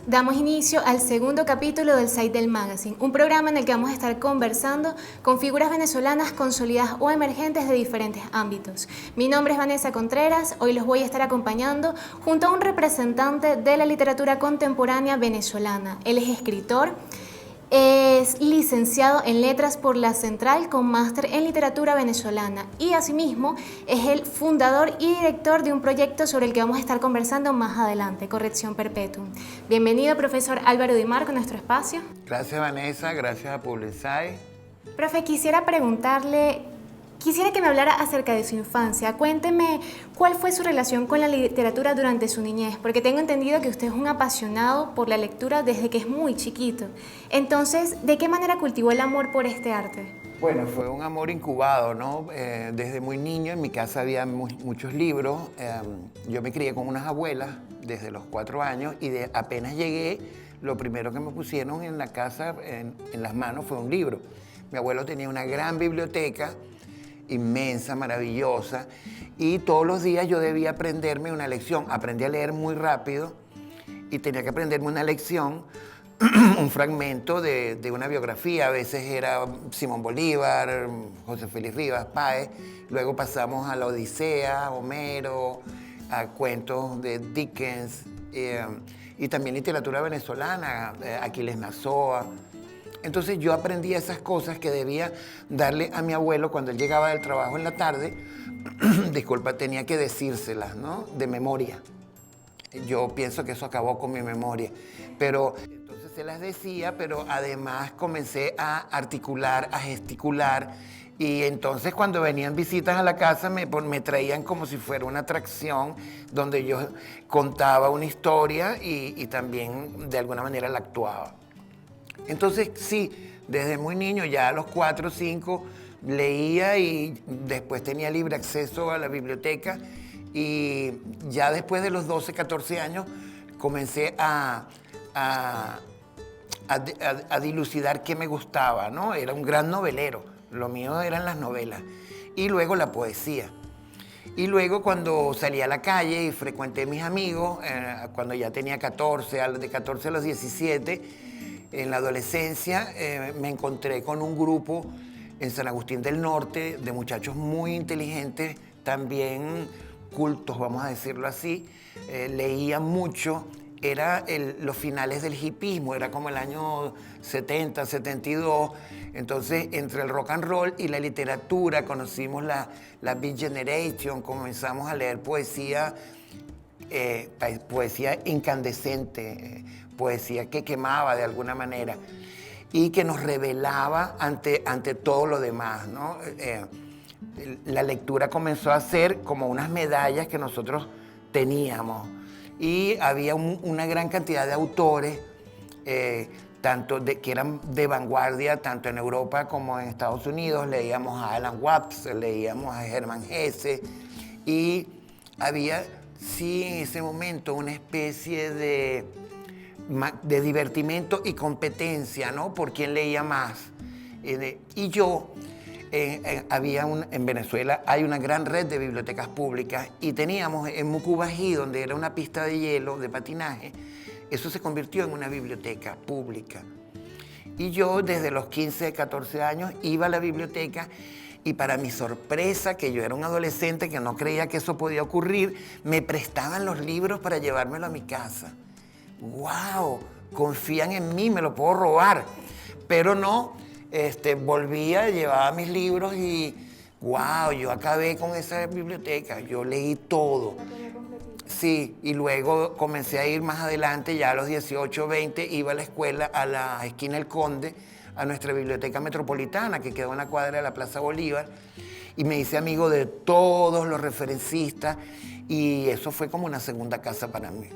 Damos inicio al segundo capítulo del Site del Magazine, un programa en el que vamos a estar conversando con figuras venezolanas consolidadas o emergentes de diferentes ámbitos. Mi nombre es Vanessa Contreras, hoy los voy a estar acompañando junto a un representante de la literatura contemporánea venezolana. Él es escritor, es licenciado en Letras por la Central con máster en Literatura Venezolana y asimismo es el fundador y director de un proyecto sobre el que vamos a estar conversando más adelante, Corrección Perpetuum. Bienvenido, profesor Álvaro Di Marco, a nuestro espacio. Gracias, Vanessa, gracias a Publicite. Profe, quisiera que me hablara acerca de su infancia. Cuénteme cuál fue su relación con la literatura durante su niñez, porque tengo entendido que usted es un apasionado por la lectura desde que es muy chiquito. Entonces, ¿de qué manera cultivó el amor por este arte? Bueno, fue un amor incubado, ¿no? Desde muy niño en mi casa había muchos libros. Yo me crié con unas abuelas desde los 4 años y apenas llegué, lo primero que me pusieron en la casa, en las manos, fue un libro. Mi abuelo tenía una gran biblioteca, inmensa, maravillosa, y todos los días yo debía aprenderme una lección. Aprendí a leer muy rápido y tenía que aprenderme una lección, un fragmento de una biografía. A veces era Simón Bolívar, José Félix Rivas, Páez. Luego pasamos a la Odisea, Homero, a cuentos de Dickens, y también literatura venezolana, Aquiles Nazoa. Entonces yo aprendí esas cosas que debía darle a mi abuelo cuando él llegaba del trabajo en la tarde. Disculpa, tenía que decírselas, ¿no? De memoria. Yo pienso que eso acabó con mi memoria. Pero entonces se las decía, pero además comencé a articular, a gesticular. Y entonces cuando venían visitas a la casa me traían como si fuera una atracción donde yo contaba una historia y también de alguna manera la actuaba. Entonces, sí, desde muy niño, ya a los 4 o 5, leía y después tenía libre acceso a la biblioteca. Y ya después de los 12, 14 años, comencé a dilucidar qué me gustaba, ¿no? Era un gran novelero, lo mío eran las novelas. Y luego la poesía. Y luego cuando salí a la calle y frecuenté a mis amigos, cuando ya tenía 14, de 14 a los 17, en la adolescencia me encontré con un grupo en San Agustín del Norte de muchachos muy inteligentes, también cultos, vamos a decirlo así. Leían mucho, era los finales del hipismo, era como el año 70, 72. Entonces, entre el rock and roll y la literatura, conocimos la Beat Generation, comenzamos a leer poesía incandescente, poesía que quemaba de alguna manera y que nos revelaba ante todo lo demás, ¿no? La lectura comenzó a ser como unas medallas que nosotros teníamos y había una gran cantidad de autores, que eran de vanguardia, tanto en Europa como en Estados Unidos. Leíamos a Alan Watts, leíamos a Hermann Hesse y había, sí, en ese momento una especie de divertimento y competencia, ¿no? Por quién leía más. Y yo, en Venezuela hay una gran red de bibliotecas públicas y teníamos en Mucubají, donde era una pista de hielo, de patinaje, eso se convirtió en una biblioteca pública. Y yo desde los 15, 14 años iba a la biblioteca y para mi sorpresa, que yo era un adolescente que no creía que eso podía ocurrir, me prestaban los libros para llevármelo a mi casa. ¡Wow! Confían en mí, me lo puedo robar. Pero no, volvía, llevaba mis libros y ¡wow! Yo acabé con esa biblioteca, yo leí todo. Sí, y luego comencé a ir más adelante, ya a los 18, 20, iba a la escuela, a la esquina del Conde, a nuestra biblioteca metropolitana, que quedó en la cuadra de la Plaza Bolívar, y me hice amigo de todos los referencistas, y eso fue como una segunda casa para mí.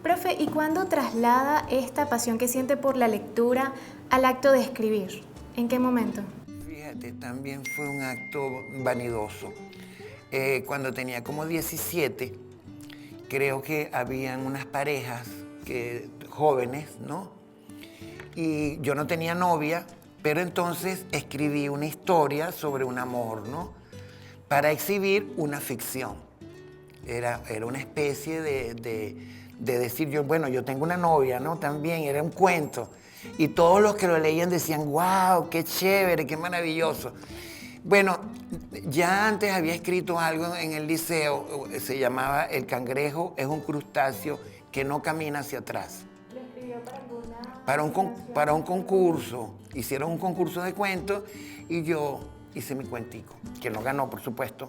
Profe, ¿y cuándo traslada esta pasión que siente por la lectura al acto de escribir? ¿En qué momento? Fíjate, también fue un acto vanidoso. Cuando tenía como 17, creo que habían unas parejas jóvenes, ¿no? Y yo no tenía novia, pero entonces escribí una historia sobre un amor, ¿no? Para exhibir una ficción. Era una especie de decir yo, bueno, yo tengo una novia, ¿no? También era un cuento. Y todos los que lo leían decían, wow, qué chévere, qué maravilloso. Bueno, ya antes había escrito algo en el liceo, se llamaba El cangrejo es un crustáceo que no camina hacia atrás. ¿Lo escribió para alguna Para un concurso, hicieron un concurso de cuentos y yo hice mi cuentico, que no ganó, por supuesto.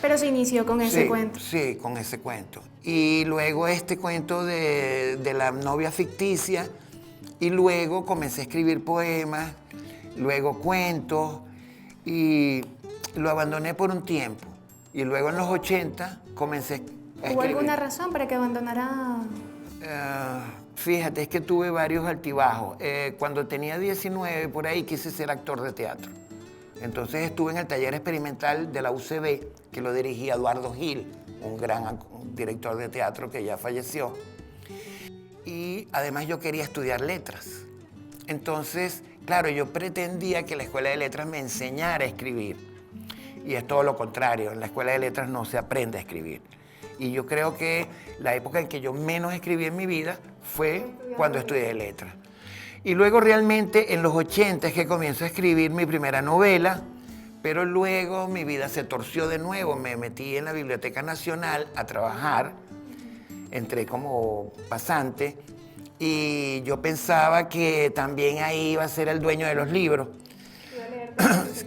Pero se inició con ese Sí, cuento. sí, con ese cuento. Y luego este cuento de la novia ficticia, y luego comencé a escribir poemas, luego cuentos, y lo abandoné por un tiempo. Y luego en los 80 comencé a escribir. ¿Hubo alguna razón para que abandonara? Fíjate, es que tuve varios altibajos. Cuando tenía 19, por ahí quise ser actor de teatro. Entonces estuve en el taller experimental de la UCB, que lo dirigía Eduardo Gil, un gran director de teatro que ya falleció. Y además yo quería estudiar letras. Entonces, claro, yo pretendía que la Escuela de Letras me enseñara a escribir. Y es todo lo contrario, en la Escuela de Letras no se aprende a escribir. Y yo creo que la época en que yo menos escribí en mi vida fue cuando estudié letras. Y luego realmente en los 80 es que comienzo a escribir mi primera novela, pero luego mi vida se torció de nuevo. Me metí en la Biblioteca Nacional a trabajar, entré como pasante y yo pensaba que también ahí iba a ser el dueño de los libros.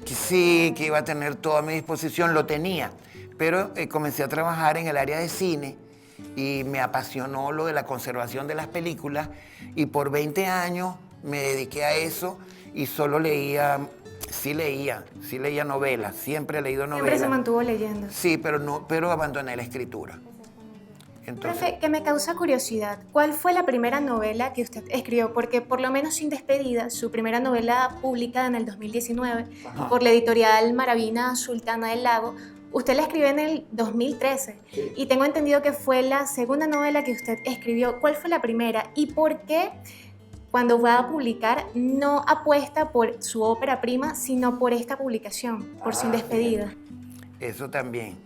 Sí, que iba a tener todo a mi disposición, lo tenía, pero comencé a trabajar en el área de cine y me apasionó lo de la conservación de las películas y por 20 años me dediqué a eso y solo leía, sí leía novelas, siempre he leído novelas. Siempre se mantuvo leyendo. Sí, pero abandoné la escritura. Entonces, Profe, que me causa curiosidad, ¿cuál fue la primera novela que usted escribió? Porque por lo menos Sin Despedida, su primera novela publicada en el 2019 por la editorial Maravina Sultana del Lago, usted la escribió en el 2013 y tengo entendido que fue la segunda novela que usted escribió. ¿Cuál fue la primera y por qué cuando va a publicar no apuesta por su ópera prima, sino por esta publicación, por Sin Despedida? eso también.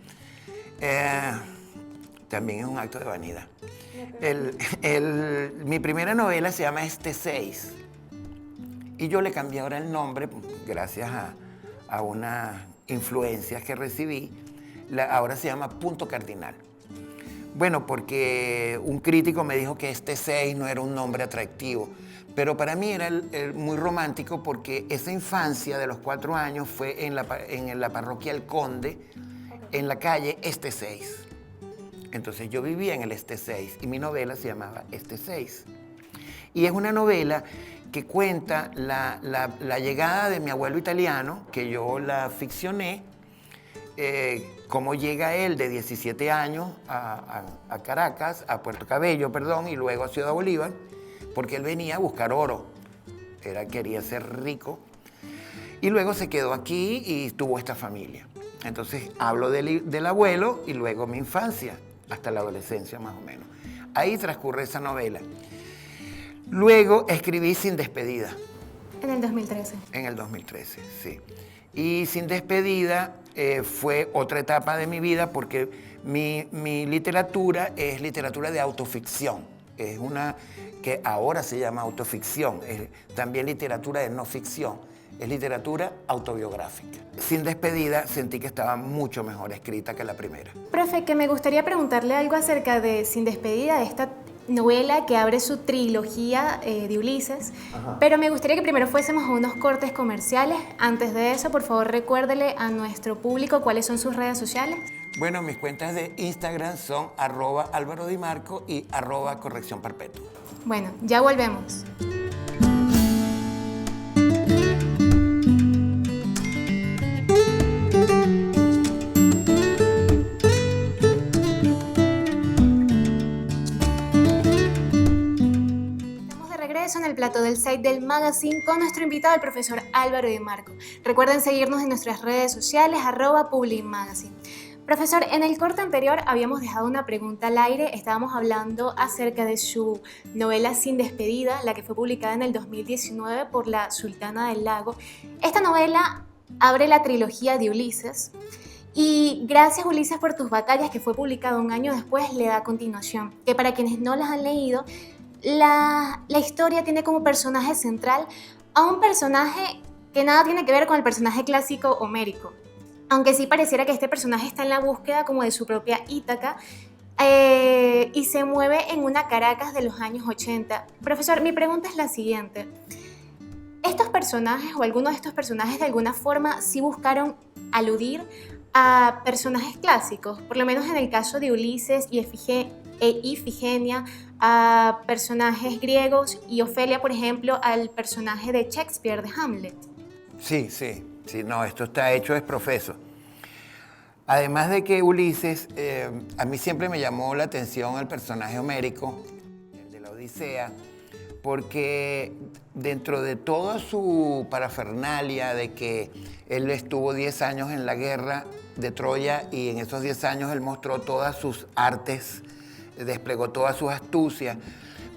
También es un acto de vanidad. Mi primera novela se llama Este 6 y yo le cambié ahora el nombre gracias a unas influencias que recibí. Ahora se llama Punto Cardinal. Bueno, porque un crítico me dijo que Este 6 no era un nombre atractivo, pero para mí era muy romántico porque esa infancia de los 4 años fue en la parroquia El Conde, en la calle Este 6. Entonces yo vivía en el Este 6 y mi novela se llamaba Este 6. Y es una novela que cuenta la llegada de mi abuelo italiano, que yo la ficcioné, cómo llega él de 17 años a Caracas, a Puerto Cabello, perdón, y luego a Ciudad Bolívar, porque él venía a buscar oro. Quería ser rico. Y luego se quedó aquí y tuvo esta familia. Entonces hablo del abuelo y luego mi infancia, hasta la adolescencia más o menos. Ahí transcurre esa novela. Luego escribí Sin Despedida. En el 2013. En el 2013, sí. Y Sin Despedida fue otra etapa de mi vida porque mi literatura es literatura de autoficción. Es una que ahora se llama autoficción. Es también literatura de no ficción. Es literatura autobiográfica. Sin Despedida sentí que estaba mucho mejor escrita que la primera. Profe, que me gustaría preguntarle algo acerca de Sin Despedida, de esta novela que abre su trilogía de Ulises, pero me gustaría que primero fuésemos a unos cortes comerciales. Antes de eso, por favor, recuérdele a nuestro público cuáles son sus redes sociales. Bueno, mis cuentas de Instagram son @AlvaroDiMarco y @Corrección Perpetua. Bueno, ya volvemos. En el plató del site del magazine con nuestro invitado, el profesor Álvaro Di Marco. Recuerden seguirnos en nuestras redes sociales, @PublicMagazine. Profesor, en el corte anterior habíamos dejado una pregunta al aire. Estábamos hablando acerca de su novela Sin Despedida, la que fue publicada en el 2019 por la Sultana del Lago. Esta novela abre la trilogía de Ulises Y Gracias Ulises por tus batallas, que fue publicado un año después, le da continuación. Que para quienes no las han leído, la historia tiene como personaje central a un personaje que nada tiene que ver con el personaje clásico homérico. Aunque sí pareciera que este personaje está en la búsqueda como de su propia Ítaca, y se mueve en una Caracas de los años 80. Profesor, mi pregunta es la siguiente. ¿Estos personajes o algunos de estos personajes de alguna forma sí buscaron aludir a personajes clásicos? Por lo menos en el caso de Ulises y Ifigenia, a personajes griegos, y Ofelia, por ejemplo, al personaje de Shakespeare, de Hamlet. Sí, no, esto está hecho es profeso. Además de que Ulises, a mí siempre me llamó la atención el personaje homérico, el de la Odisea, porque dentro de toda su parafernalia de que él estuvo 10 años en la guerra de Troya y en esos 10 años él mostró todas sus artes, desplegó todas sus astucias,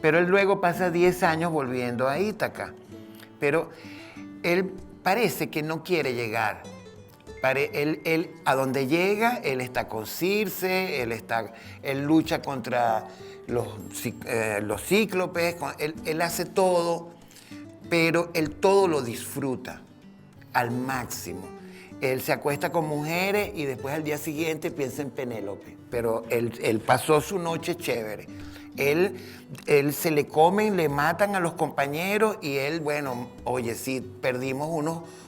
pero él luego pasa 10 años volviendo a Ítaca. Pero él parece que no quiere llegar. Él a donde llega, él está con Circe, él lucha contra los cíclopes, él hace todo, pero él todo lo disfruta al máximo. Él se acuesta con mujeres y después al día siguiente piensa en Penélope, pero él pasó su noche chévere. Él se le comen, le matan a los compañeros y él, bueno, oye, sí, perdimos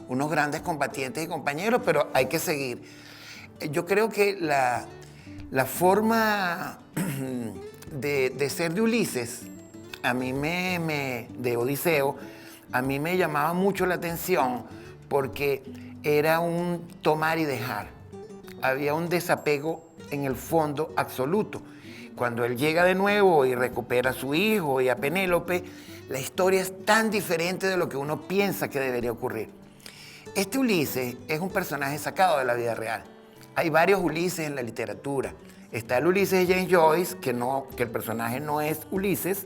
unos grandes combatientes y compañeros, pero hay que seguir. Yo creo que la forma de ser de Ulises, a mí de Odiseo, a mí me llamaba mucho la atención porque era un tomar y dejar. Había un desapego en el fondo absoluto. Cuando él llega de nuevo y recupera a su hijo y a Penélope, la historia es tan diferente de lo que uno piensa que debería ocurrir. Este Ulises es un personaje sacado de la vida real. Hay varios Ulises en la literatura. Está el Ulises de James Joyce, que el personaje no es Ulises,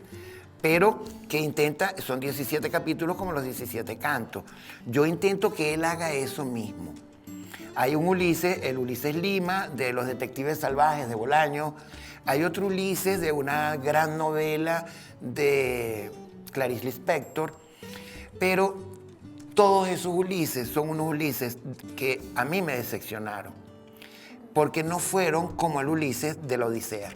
pero que son 17 capítulos como los 17 cantos. Yo intento que él haga eso mismo. Hay un Ulises, el Ulises Lima, de los Detectives Salvajes de Bolaño. Hay otro Ulises de una gran novela de Clarice Lispector, pero todos esos Ulises son unos Ulises que a mí me decepcionaron, porque no fueron como el Ulises de la Odisea.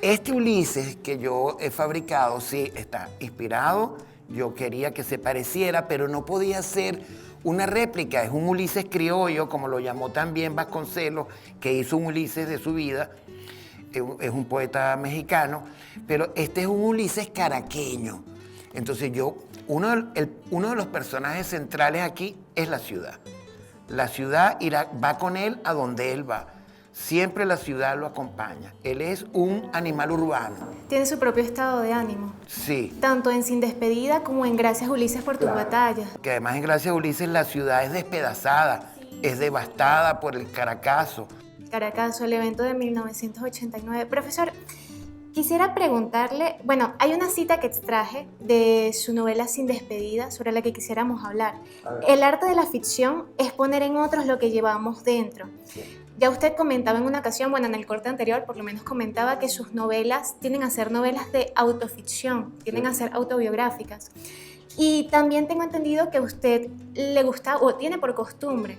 Este Ulises que yo he fabricado, sí, está inspirado, yo quería que se pareciera, pero no podía ser una réplica. Es un Ulises criollo, como lo llamó también Vasconcelos, que hizo un Ulises de su vida. Es un poeta mexicano, pero este es un Ulises caraqueño. Entonces uno de los personajes centrales aquí es la ciudad. La ciudad va con él a donde él va. Siempre la ciudad lo acompaña. Él es un animal urbano. Tiene su propio estado de ánimo. Sí. Tanto en Sin Despedida como en Gracias Ulises por tus batallas. Que además en Gracias Ulises la ciudad es despedazada, es devastada por el Caracazo. Caracazo, el evento de 1989. Profesor, quisiera preguntarle, bueno, hay una cita que extraje de su novela Sin Despedida sobre la que quisiéramos hablar. El arte de la ficción es poner en otros lo que llevamos dentro. Sí. Ya usted comentaba en una ocasión, bueno, en el corte anterior por lo menos comentaba que sus novelas tienden a ser novelas de autoficción, tienden a ser autobiográficas. Y también tengo entendido que a usted le gusta o tiene por costumbre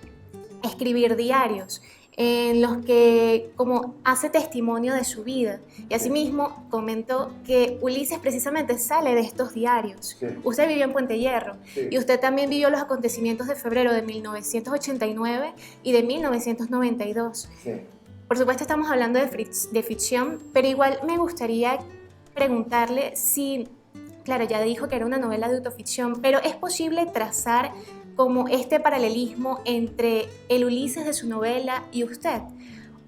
escribir diarios en los que como hace testimonio de su vida. Y asimismo comentó que Ulises precisamente sale de estos diarios. Sí. Usted vivió en Puente Hierro, sí, y usted también vivió los acontecimientos de febrero de 1989 y de 1992. Sí. Por supuesto estamos hablando de ficción, pero igual me gustaría preguntarle si, claro, ya dijo que era una novela de autoficción, pero ¿es posible trazar como este paralelismo entre el Ulises de su novela y usted?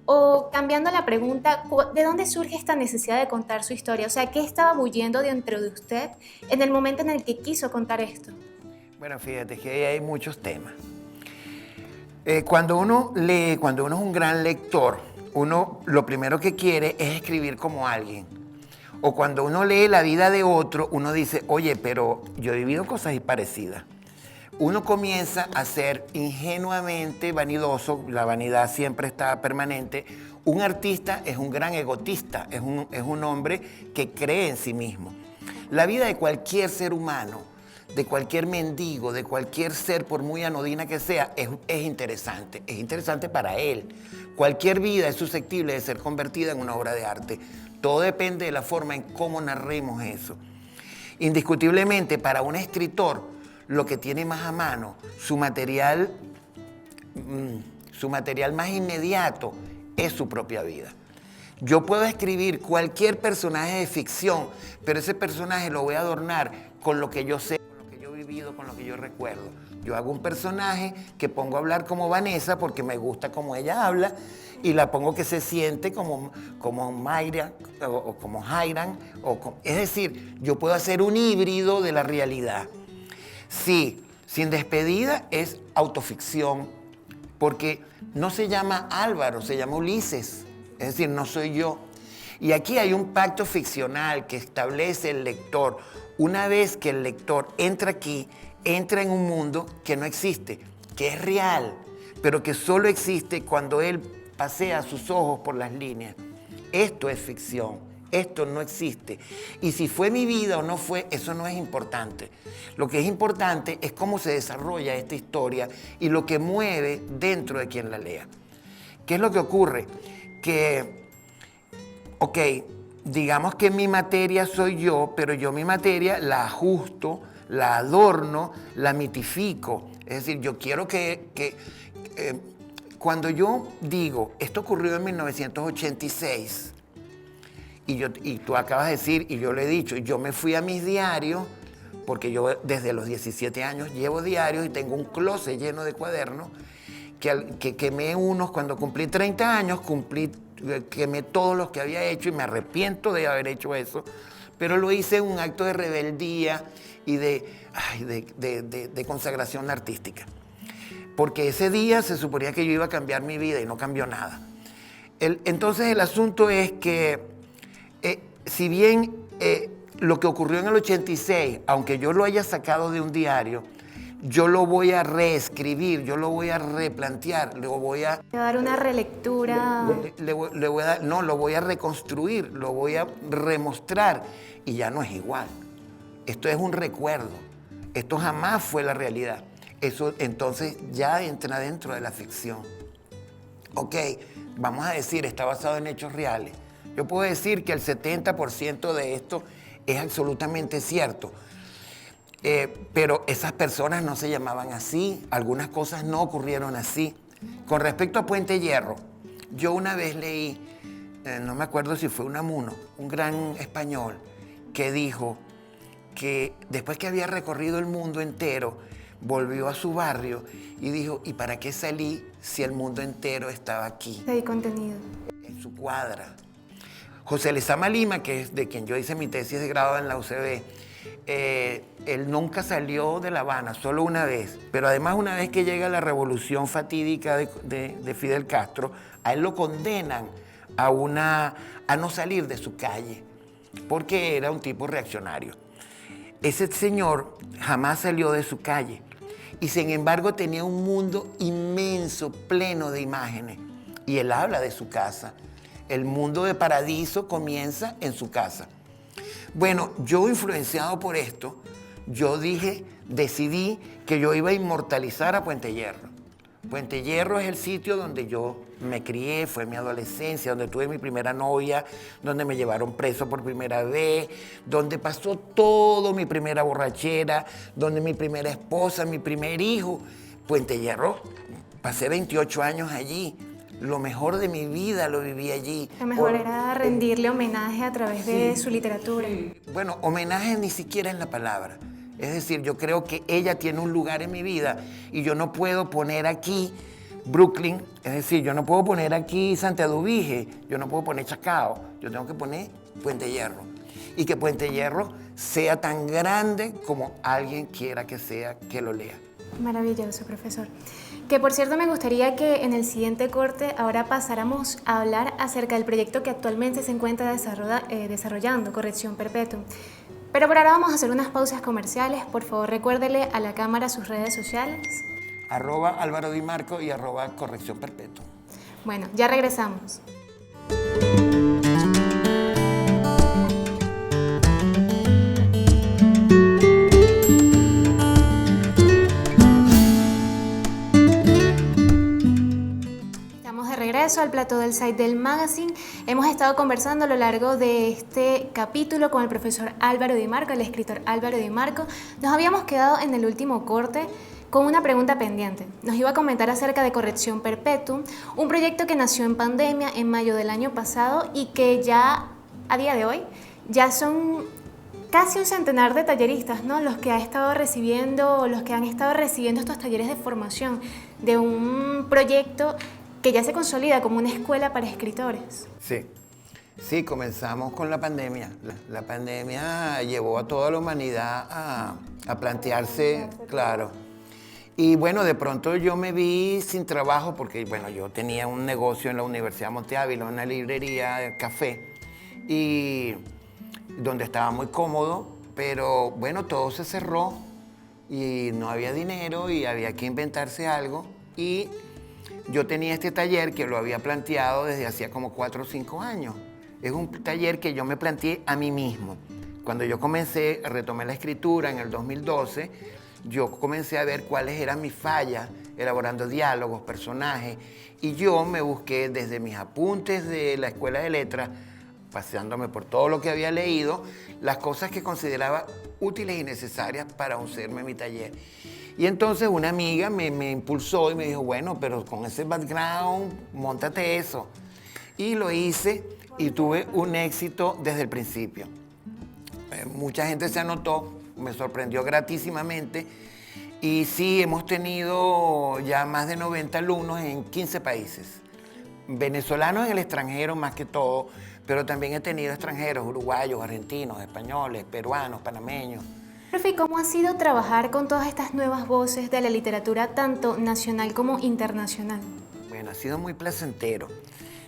O cambiando la pregunta, ¿de dónde surge esta necesidad de contar su historia? O sea, ¿qué estaba bulliendo dentro de usted en el momento en el que quiso contar esto? Bueno, fíjate que ahí hay muchos temas. Cuando uno lee, cuando uno es un gran lector, uno lo primero que quiere es escribir como alguien. O cuando uno lee la vida de otro, uno dice, oye, pero yo he vivido cosas parecidas. uno comienza a ser ingenuamente vanidoso, la vanidad siempre está permanente. Un artista es un gran egotista, es un hombre que cree en sí mismo. La vida de cualquier ser humano, de cualquier mendigo, de cualquier ser, por muy anodina que sea, es interesante para él. Cualquier vida es susceptible de ser convertida en una obra de arte. Todo depende de la forma en cómo narremos eso. Indiscutiblemente, para un escritor, lo que tiene más a mano, su material más inmediato, es su propia vida. Yo puedo escribir cualquier personaje de ficción, pero ese personaje lo voy a adornar con lo que yo sé, con lo que yo he vivido, con lo que yo recuerdo. Yo hago un personaje que pongo a hablar como Vanessa porque me gusta como ella habla y la pongo que se siente como Mayra o como Jairan. Es decir, yo puedo hacer un híbrido de la realidad. Sí, Sin Despedida es autoficción porque no se llama Álvaro, se llama Ulises. Es decir, no soy yo. Y aquí hay un pacto ficcional que establece el lector. Una vez que el lector entra aquí, entra en un mundo que no existe, que es real, pero que solo existe cuando él pasea sus ojos por las líneas. Esto es ficción, esto no existe. Y si fue mi vida o no fue, eso no es importante. Lo que es importante es cómo se desarrolla esta historia y lo que mueve dentro de quien la lea. ¿Qué es lo que ocurre? Que, ok, digamos que mi materia soy yo, pero yo mi materia la ajusto, la adorno, la mitifico. Es decir, yo quiero cuando yo digo, esto ocurrió en 1986, y tú acabas de decir, y yo lo he dicho, yo me fui a mis diarios, porque yo desde los 17 años llevo diarios y tengo un closet lleno de cuadernos, que quemé unos cuando cumplí 30 años, quemé todos los que había hecho y me arrepiento de haber hecho eso, pero lo hice en un acto de rebeldía y de consagración artística. Porque ese día se suponía que yo iba a cambiar mi vida y no cambió nada. Entonces el asunto es que, si bien lo que ocurrió en el 86, aunque yo lo haya sacado de un diario, yo lo voy a reescribir, yo lo voy a replantear, lo voy a... ¿Le va a dar una relectura? Lo voy a reconstruir, lo voy a remostrar y ya no es igual. Esto es un recuerdo, esto jamás fue la realidad. Eso entonces ya entra dentro de la ficción. Ok, vamos a decir, está basado en hechos reales. Yo puedo decir que el 70% de esto es absolutamente cierto. Pero esas personas no se llamaban así, algunas cosas no ocurrieron así. Con respecto a Puente Hierro, yo una vez leí, no me acuerdo si fue Unamuno, un gran español, que dijo que después que había recorrido el mundo entero, volvió a su barrio y dijo, ¿y para qué salí si el mundo entero estaba aquí? Hay contenido. En su cuadra. José Lezama Lima, que es de quien yo hice mi tesis de grado en la UCB, él nunca salió de La Habana, solo una vez, pero además una vez que llega la revolución fatídica de Fidel Castro, a él lo condenan a no salir de su calle, porque era un tipo reaccionario. Ese señor jamás salió de su calle y sin embargo tenía un mundo inmenso, pleno de imágenes, y él habla de su casa. El mundo de Paradiso comienza en su casa. Bueno, yo influenciado por esto, decidí que yo iba a inmortalizar a Puente Hierro. Puente Hierro es el sitio donde yo me crié, fue mi adolescencia, donde tuve mi primera novia, donde me llevaron preso por primera vez, donde pasó todo, mi primera borrachera, donde mi primera esposa, mi primer hijo. Puente Hierro, pasé 28 años allí. Lo mejor de mi vida lo viví allí. Lo mejor era rendirle homenaje a través de su literatura. Bueno, homenaje ni siquiera es la palabra. Es decir, yo creo que ella tiene un lugar en mi vida y yo no puedo poner aquí Brooklyn, es decir, yo no puedo poner aquí Santa Dubige, yo no puedo poner Chacao, yo tengo que poner Puente Hierro. Y que Puente Hierro sea tan grande como alguien quiera que sea que lo lea. Maravilloso, profesor. Que por cierto me gustaría que en el siguiente corte ahora pasáramos a hablar acerca del proyecto que actualmente se encuentra desarrollando, Corrección Perpetua. Pero por ahora vamos a hacer unas pausas comerciales. Por favor, recuérdele a la cámara sus redes sociales. @Álvaro Di Marco y @Corrección Perpetua. Bueno, ya regresamos. Regreso al plató del Site del Magazine. Hemos estado conversando a lo largo de este capítulo con el profesor Álvaro Di Marco, el escritor Álvaro Di Marco. Nos habíamos quedado en el último corte con una pregunta pendiente. Nos iba a comentar acerca de Corrección Perpetua, un proyecto que nació en pandemia en mayo del año pasado y que ya a día de hoy ya son casi un centenar de talleristas, ¿no? Los que han estado recibiendo estos talleres de formación de un proyecto que ya se consolida como una escuela para escritores. Sí, comenzamos con la pandemia. La pandemia llevó a toda la humanidad a plantearse, claro. Y bueno, de pronto yo me vi sin trabajo porque, bueno, yo tenía un negocio en la Universidad Monte Ávila, una librería de café, y donde estaba muy cómodo, pero bueno, todo se cerró y no había dinero y había que inventarse algo. Y yo tenía este taller que lo había planteado desde hacía como 4 o 5 años. Es un taller que yo me planteé a mí mismo. Cuando yo retomé la escritura en el 2012, yo comencé a ver cuáles eran mis fallas, elaborando diálogos, personajes, y yo me busqué desde mis apuntes de la Escuela de Letras, paseándome por todo lo que había leído, las cosas que consideraba útiles y necesarias para hacerme mi taller. Y entonces una amiga me impulsó y me dijo, bueno, pero con ese background, móntate eso. Y lo hice y tuve un éxito desde el principio. Mucha gente se anotó, me sorprendió gratísimamente. Y sí, hemos tenido ya más de 90 alumnos en 15 países. Venezolanos en el extranjero más que todo, pero también he tenido extranjeros, uruguayos, argentinos, españoles, peruanos, panameños. Profe, ¿cómo ha sido trabajar con todas estas nuevas voces de la literatura, tanto nacional como internacional? Bueno, ha sido muy placentero.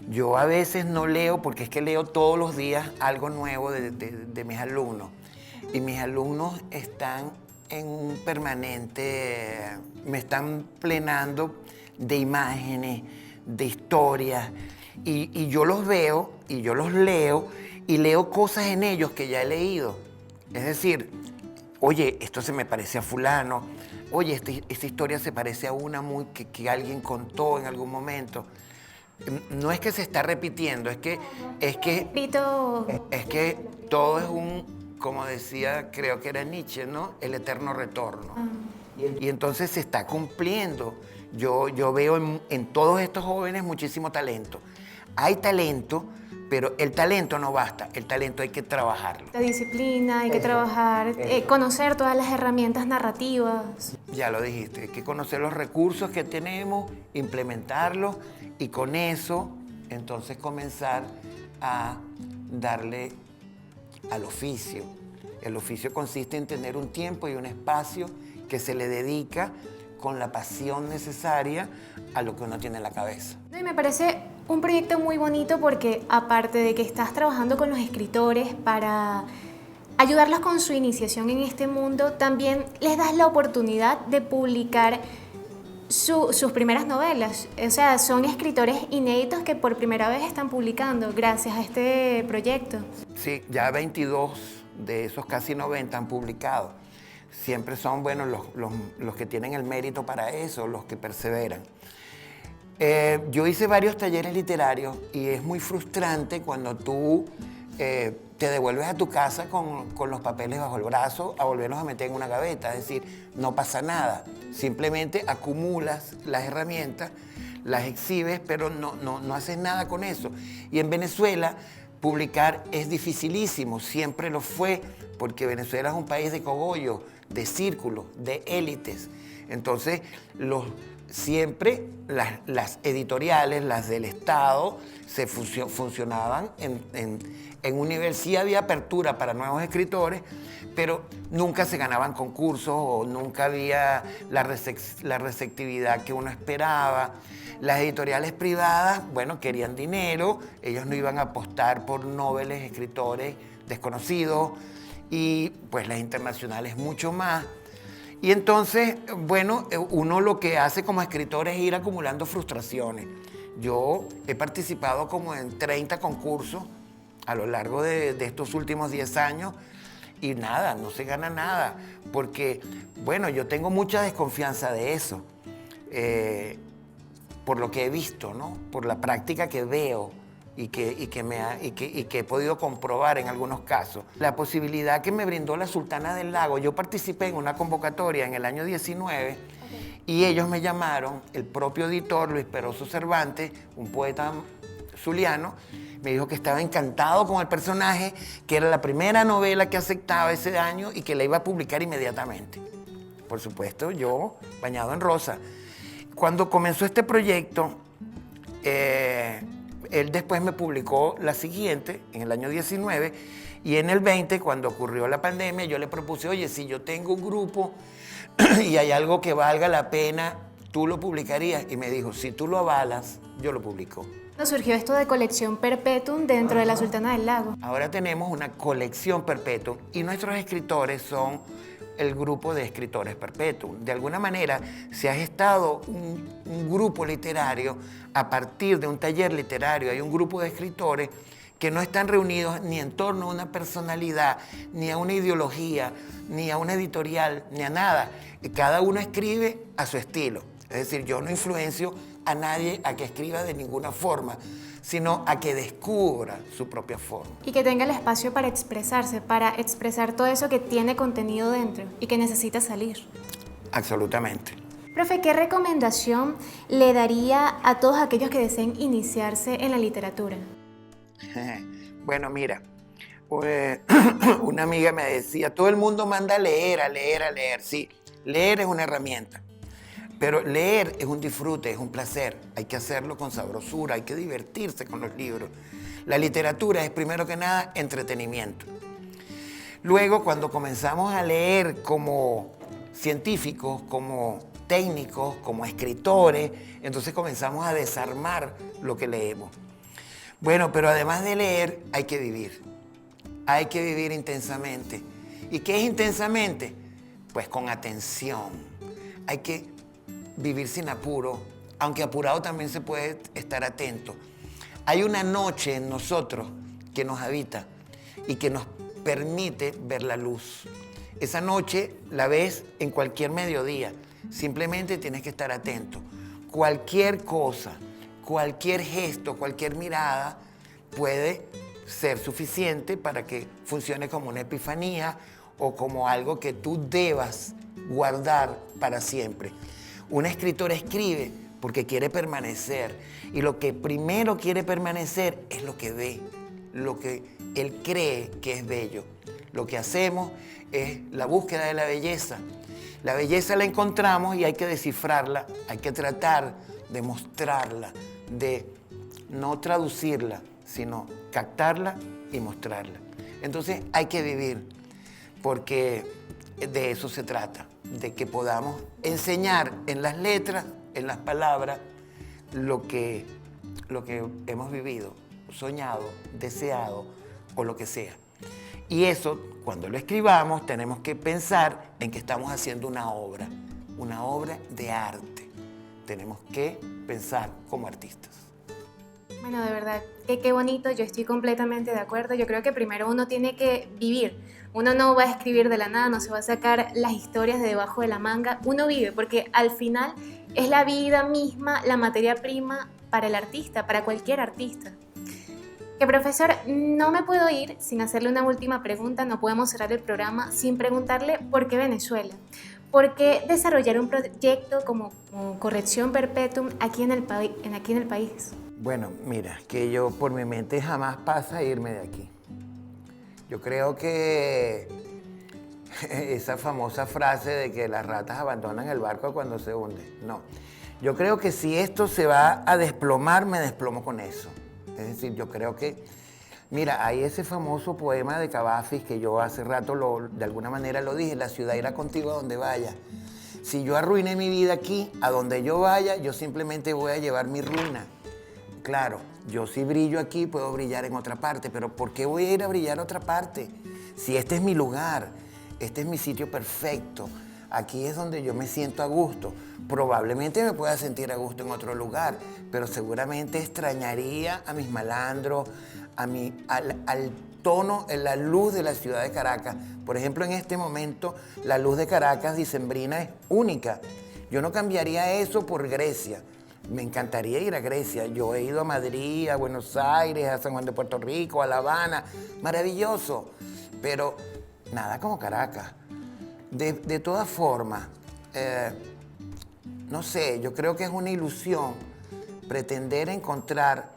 Yo a veces no leo porque es que leo todos los días algo nuevo de mis alumnos. Y mis alumnos están en un permanente, me están plenando de imágenes, de historias. Y yo los veo y yo los leo y leo cosas en ellos que ya he leído. Es decir, oye, esto se me parece a fulano, oye, esta historia se parece a una que alguien contó en algún momento. No es que se está repitiendo, es que todo es como decía, creo que era Nietzsche, ¿no? El eterno retorno. Y entonces se está cumpliendo. Yo veo en todos estos jóvenes muchísimo talento. Hay talento, pero el talento no basta, el talento hay que trabajarlo. La disciplina, hay que trabajar, conocer todas las herramientas narrativas. Ya lo dijiste, hay que conocer los recursos que tenemos, implementarlos y con eso entonces comenzar a darle al oficio. El oficio consiste en tener un tiempo y un espacio que se le dedica con la pasión necesaria a lo que uno tiene en la cabeza. Y me parece un proyecto muy bonito porque aparte de que estás trabajando con los escritores para ayudarlos con su iniciación en este mundo, también les das la oportunidad de publicar sus primeras novelas. O sea, son escritores inéditos que por primera vez están publicando gracias a este proyecto. Sí, ya 22 de esos casi 90 han publicado. Siempre son, bueno, los que tienen el mérito para eso, los que perseveran. Yo hice varios talleres literarios y es muy frustrante cuando tú te devuelves a tu casa con los papeles bajo el brazo a volverlos a meter en una gaveta. Es decir, no pasa nada. Simplemente acumulas las herramientas, las exhibes, pero no haces nada con eso. Y en Venezuela publicar es dificilísimo, siempre lo fue, porque Venezuela es un país de cogollos, de círculos, de élites. Entonces, siempre las editoriales, las del Estado, funcionaban en universidad, había apertura para nuevos escritores, pero nunca se ganaban concursos o nunca había la receptividad que uno esperaba. Las editoriales privadas, bueno, querían dinero, ellos no iban a apostar por noveles escritores desconocidos y pues las internacionales mucho más. Y entonces, bueno, uno lo que hace como escritor es ir acumulando frustraciones. Yo he participado como en 30 concursos a lo largo de estos últimos 10 años y nada, no se gana nada, porque, bueno, yo tengo mucha desconfianza de eso, por lo que he visto, ¿no? Por la práctica que veo y que he podido comprobar en algunos casos. La posibilidad que me brindó la Sultana del Lago, yo participé en una convocatoria en el año 19 y ellos me llamaron, el propio editor Luis Peroso Cervantes, un poeta zuliano, me dijo que estaba encantado con el personaje, que era la primera novela que aceptaba ese año y que la iba a publicar inmediatamente. Por supuesto, yo bañado en rosa. Cuando comenzó este proyecto, él después me publicó la siguiente, en el año 19, y en el 20, cuando ocurrió la pandemia, yo le propuse, oye, si yo tengo un grupo y hay algo que valga la pena, ¿tú lo publicarías? Y me dijo, si tú lo avalas, yo lo publico. Surgió esto de Colección Perpetuum dentro de la Sultana del Lago. Ahora tenemos una colección Perpetuum y nuestros escritores son el grupo de escritores Perpetuum. De alguna manera se ha gestado un grupo literario a partir de un taller literario. Hay un grupo de escritores que no están reunidos ni en torno a una personalidad, ni a una ideología, ni a una editorial, ni a nada. Cada uno escribe a su estilo. Es decir, yo no influencio a nadie a que escriba de ninguna forma, sino a que descubra su propia forma. Y que tenga el espacio para expresarse, para expresar todo eso que tiene contenido dentro y que necesita salir. Absolutamente. Profe, ¿qué recomendación le daría a todos aquellos que deseen iniciarse en la literatura? Bueno, mira, una amiga me decía, todo el mundo manda a leer, a leer, a leer. Sí, leer es una herramienta. Pero leer es un disfrute, es un placer. Hay que hacerlo con sabrosura, hay que divertirse con los libros. La literatura es, primero que nada, entretenimiento. Luego, cuando comenzamos a leer como científicos, como técnicos, como escritores, entonces comenzamos a desarmar lo que leemos. Bueno, pero además de leer, hay que vivir. Hay que vivir intensamente. ¿Y qué es intensamente? Pues con atención. Hay que vivir sin apuro, aunque apurado también se puede estar atento. Hay una noche en nosotros que nos habita y que nos permite ver la luz. Esa noche la ves en cualquier mediodía, simplemente tienes que estar atento. Cualquier cosa, cualquier gesto, cualquier mirada puede ser suficiente para que funcione como una epifanía o como algo que tú debas guardar para siempre. Un escritor escribe porque quiere permanecer y lo que primero quiere permanecer es lo que ve, lo que él cree que es bello. Lo que hacemos es la búsqueda de la belleza. La belleza la encontramos y hay que descifrarla, hay que tratar de mostrarla, de no traducirla, sino captarla y mostrarla. Entonces hay que vivir porque de eso se trata, de que podamos enseñar en las letras, en las palabras, lo que hemos vivido, soñado, deseado o lo que sea. Y eso, cuando lo escribamos, tenemos que pensar en que estamos haciendo una obra de arte. Tenemos que pensar como artistas. Bueno, de verdad, qué bonito, yo estoy completamente de acuerdo. Yo creo que primero uno tiene que vivir. Uno no va a escribir de la nada, no se va a sacar las historias de debajo de la manga. Uno vive, porque al final es la vida misma, la materia prima para el artista, para cualquier artista. Que profesor, no me puedo ir sin hacerle una última pregunta, no podemos cerrar el programa sin preguntarle por qué Venezuela. ¿Por qué desarrollar un proyecto como Corrección Perpetuum aquí en el país? Bueno, mira, que yo por mi mente jamás pasa irme de aquí. Yo creo que esa famosa frase de que las ratas abandonan el barco cuando se hunde, no. Yo creo que si esto se va a desplomar, me desplomo con eso. Es decir, yo creo que, mira, hay ese famoso poema de Cavafis que yo hace rato de alguna manera lo dije, la ciudad irá contigo a donde vaya. Si yo arruiné mi vida aquí, a donde yo vaya, yo simplemente voy a llevar mi ruina. Claro, yo si brillo aquí puedo brillar en otra parte, pero ¿por qué voy a ir a brillar a otra parte? si este es mi lugar, este es mi sitio perfecto, aquí es donde yo me siento a gusto. Probablemente me pueda sentir a gusto en otro lugar, pero seguramente extrañaría a mis malandros, al tono, la luz de la ciudad de Caracas. Por ejemplo, en este momento, la luz de Caracas dicembrina es única. Yo no cambiaría eso por Grecia. Me encantaría ir a Grecia. Yo he ido a Madrid, a Buenos Aires, a San Juan de Puerto Rico, a La Habana. Maravilloso. Pero nada como Caracas. De todas formas, no sé, yo creo que es una ilusión pretender encontrar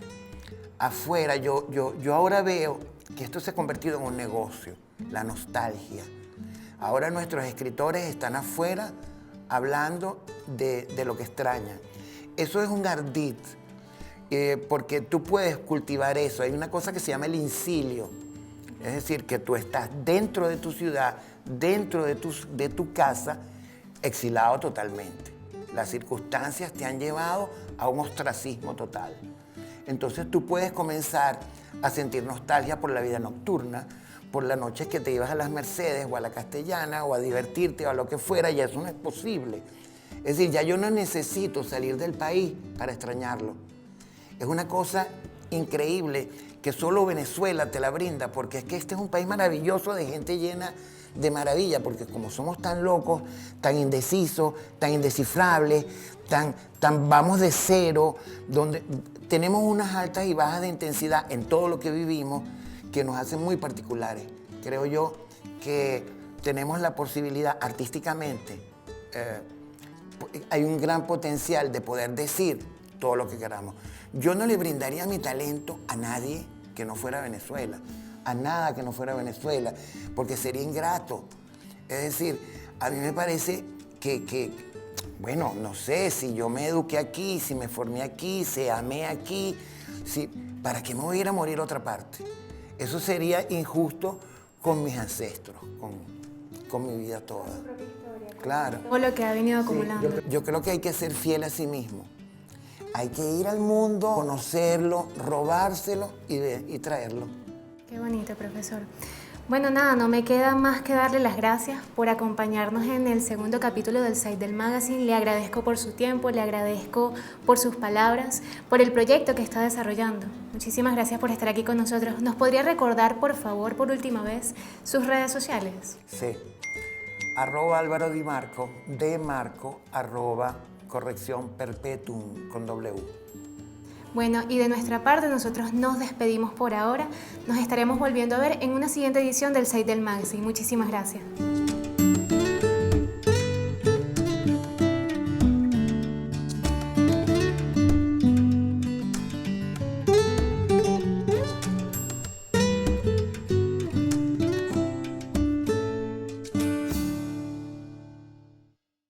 afuera. Yo ahora veo que esto se ha convertido en un negocio, la nostalgia. Ahora nuestros escritores están afuera hablando de lo que extrañan. Eso es un ardid, porque tú puedes cultivar eso. Hay una cosa que se llama el incilio. Es decir, que tú estás dentro de tu ciudad, dentro de tu casa, exilado totalmente. Las circunstancias te han llevado a un ostracismo total. Entonces tú puedes comenzar a sentir nostalgia por la vida nocturna, por las noches que te ibas a las Mercedes o a la Castellana o a divertirte o a lo que fuera, ya eso no es posible. Es decir, ya yo no necesito salir del país para extrañarlo. Es una cosa increíble que solo Venezuela te la brinda, porque es que este es un país maravilloso de gente llena de maravilla, porque como somos tan locos, tan indecisos, tan indescifrables, tan vamos de cero, donde tenemos unas altas y bajas de intensidad en todo lo que vivimos que nos hacen muy particulares. Creo yo que tenemos la posibilidad artísticamente, hay un gran potencial de poder decir todo lo que queramos. Yo no le brindaría mi talento a nadie que no fuera Venezuela, a nada que no fuera Venezuela, porque sería ingrato. Es decir, a mí me parece bueno, no sé, si yo me eduqué aquí, si me formé aquí, si amé aquí, ¿para qué me voy a ir a morir a otra parte? Eso sería injusto con mis ancestros, con mi vida toda. Claro. Todo lo que ha venido acumulando. Yo creo que hay que ser fiel a sí mismo. Hay que ir al mundo, conocerlo, robárselo y traerlo. Qué bonito, profesor. Bueno, nada, no me queda más que darle las gracias por acompañarnos en el segundo capítulo del Site del Magazine. Le agradezco por su tiempo, le agradezco por sus palabras, por el proyecto que está desarrollando. Muchísimas gracias por estar aquí con nosotros. ¿Nos podría recordar, por favor, por última vez, sus redes sociales? Sí. @Álvaro Di Marco, de Marco, @corrección perpetuum con W. Bueno, y de nuestra parte nosotros nos despedimos por ahora. Nos estaremos volviendo a ver en una siguiente edición del Site del Magazine. Muchísimas gracias.